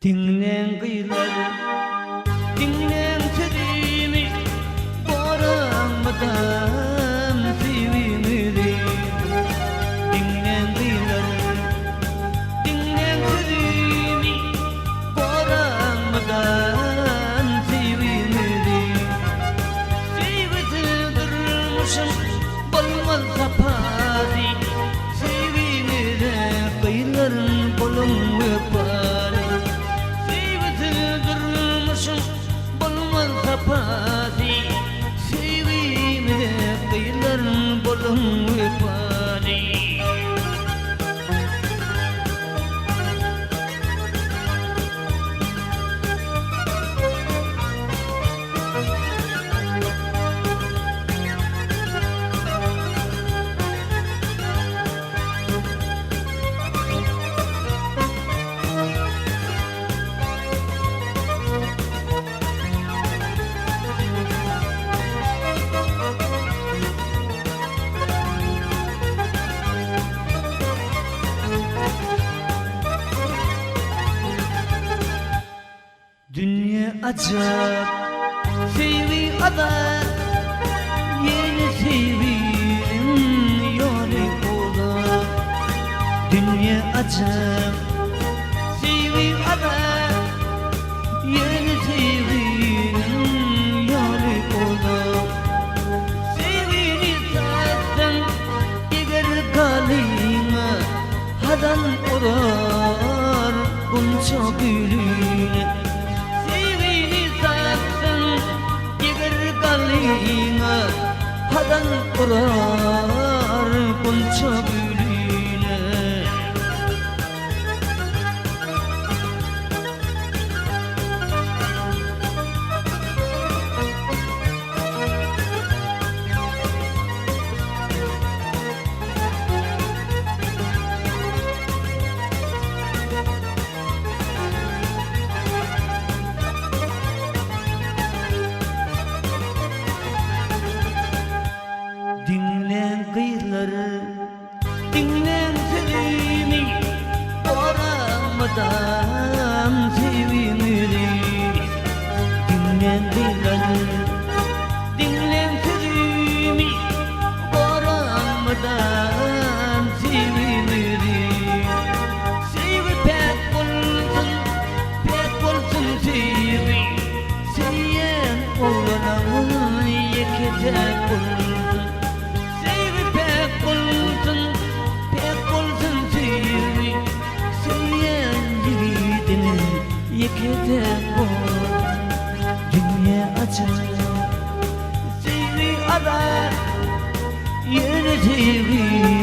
Dinlen kıyılar, dinlen sözümü, boranmadan sevimli. Dinlen kıyılar, dinlen sözümü, boranmadan sevimli. Sevgisi durmuşum, bolmaz sapadi, sevimli kıyıların bolun öpari. Bolmaz sapadi, sevimli kıyıların bolun öpari. Dünya acap, sevi adam, yeni sevim yâri olur. Dünya acap, sevi adam, yeni sevim yâri olur. Sevini tattan, eğer kalına, hadan orar, bunca gülüne. Hadan orar bunca gülüne. Dinlen kıyılar, dinlen sözümü, boranmadan sevimli. Dinlen kıyılar, dinlen sözümü, boranmadan sevimli. Sevi pek olsun sevi, seviyen olanın yekete olsun. Yekete bol, dünya acayip, sevi arar, yeni sevi.